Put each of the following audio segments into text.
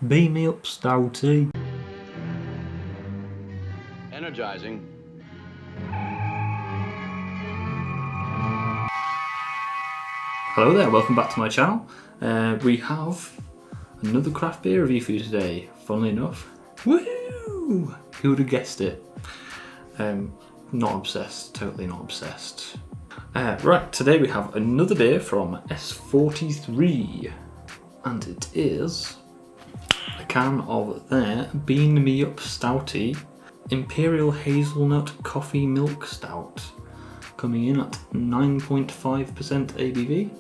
Beam me up, Stouty. Energizing. Hello there, welcome back to my channel. We have another craft beer review for you today, funnily enough. Woo! Who would have guessed it? Not obsessed, totally not obsessed. Right, today we have another beer from S43, and it is a can of their Bean Me Up Stouty Imperial Hazelnut Coffee Milk Stout, coming in at 9.5% ABV.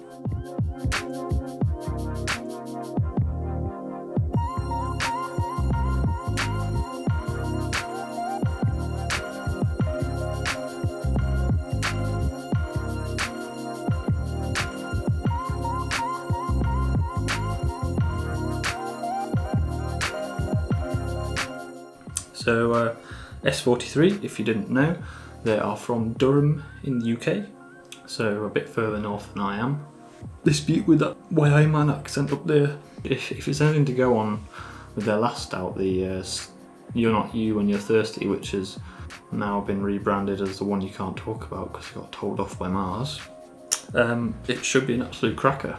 So S43, if you didn't know, they are from Durham in the UK, so a bit further north than I am. Dispute with that Wyoming accent up there. If it's anything to go on with their last stout, the You're Not You When You're Thirsty, which has now been rebranded as the one you can't talk about because it got told off by Mars, it should be an absolute cracker.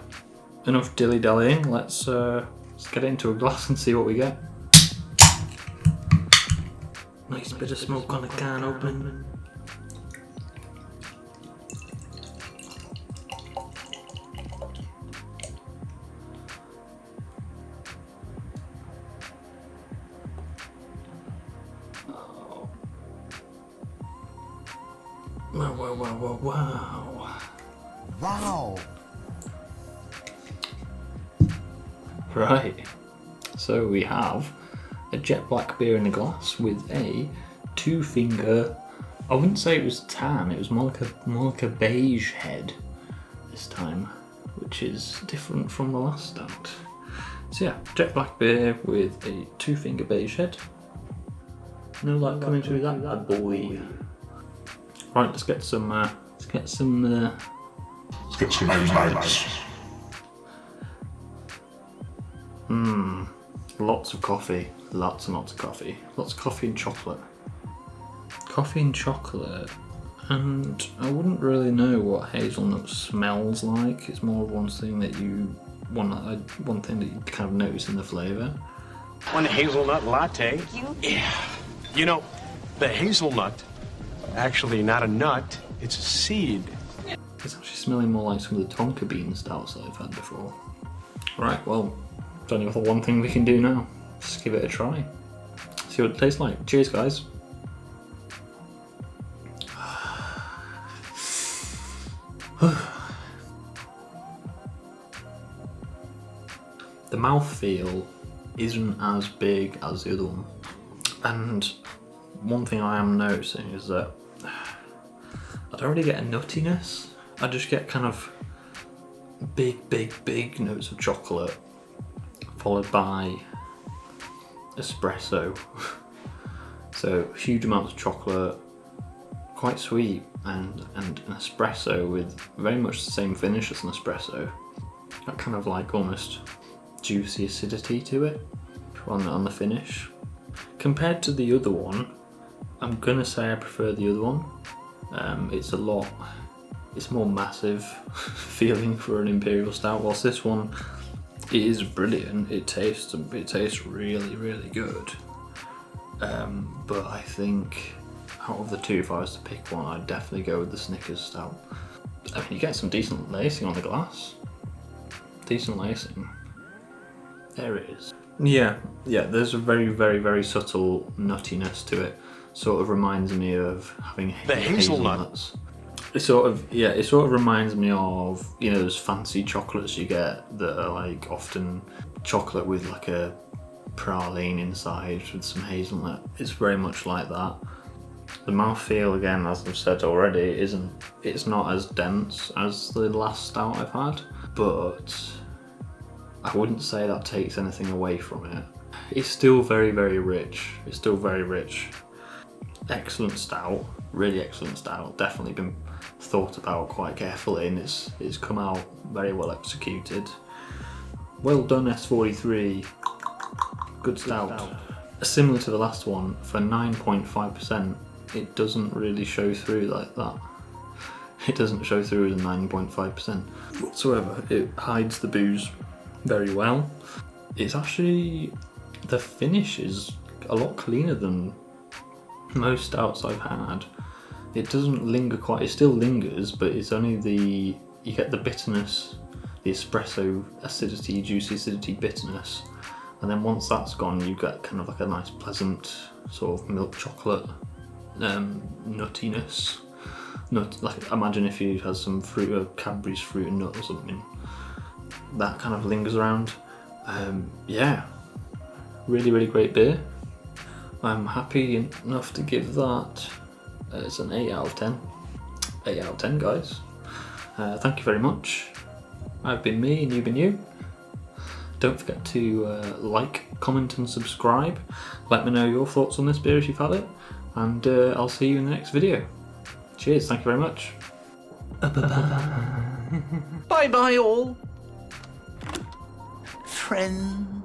Enough dilly-dallying, let's get it into a glass and see what we get. Nice bit of smoke on the can opening. Oh. Wow, wow, wow, wow, wow. Wow! Right, so we have a jet black beer in a glass with a 2-finger, I wouldn't say it was tan, it was more like a beige head this time, which is different from the last stout. So yeah, jet black beer with a 2-finger beige head. No light coming through that bad boy. Right, let's get some names. Lots of coffee, lots and lots of coffee. Lots of coffee and chocolate. Coffee and chocolate, and I wouldn't really know what hazelnut smells like. It's more of one thing that you kind of notice in the flavour. One hazelnut latte? Yeah. You know, the hazelnut, actually not a nut, it's a seed. It's actually smelling more like some of the tonka bean stouts that I've had before. Right, well, it's only the one thing we can do now. Just give it a try. See what it tastes like. Cheers, guys. The mouthfeel isn't as big as the other one. And one thing I am noticing is that I don't really get a nuttiness. I just get kind of big notes of chocolate, followed by espresso. So huge amounts of chocolate, quite sweet, and an espresso with very much the same finish as an espresso. That kind of like almost juicy acidity to it on the finish. Compared to the other one, I'm gonna say I prefer the other one. It's more massive feeling for an imperial stout, whilst this one is brilliant. It tastes really, really good. But I think out of the two, if I was to pick one, I'd definitely go with the Snickers Stout. I mean, you get some decent lacing on the glass. Decent lacing. There it is. Yeah, there's a very, very, very subtle nuttiness to it. Sort of reminds me of having The hazelnuts. It sort of reminds me of, you know, those fancy chocolates you get that are like often chocolate with like a praline inside with some hazelnut. It's very much like that. The mouthfeel, again, as I've said already, it's not as dense as the last stout I've had, but I wouldn't say that takes anything away from it. It's still very, very rich. It's still very rich. Excellent stout, really excellent stout. Definitely been thought about quite carefully, and it's come out very well executed. Well done, S43. Good stout. Similar to the last one, for 9.5%, it doesn't really show through like that. It doesn't show through as 9.5% whatsoever. It hides the booze very well. It's actually, the finish is a lot cleaner than most stouts I've had. It doesn't linger quite, it still lingers, but it's only you get the bitterness, the espresso acidity, juicy acidity, bitterness, and then once that's gone, you get kind of like a nice pleasant sort of milk chocolate nuttiness. Like imagine if you had some fruit, Cadbury's fruit and nut or something. That kind of lingers around. Yeah, really, really great beer. I'm happy enough to give that. It's an 8 out of 10. 8 out of 10, guys. Thank you very much. I've been me and you've been you. Don't forget to like, comment and subscribe. Let me know your thoughts on this beer if you've had it. And I'll see you in the next video. Cheers, thank you very much. Bye bye all. Friends.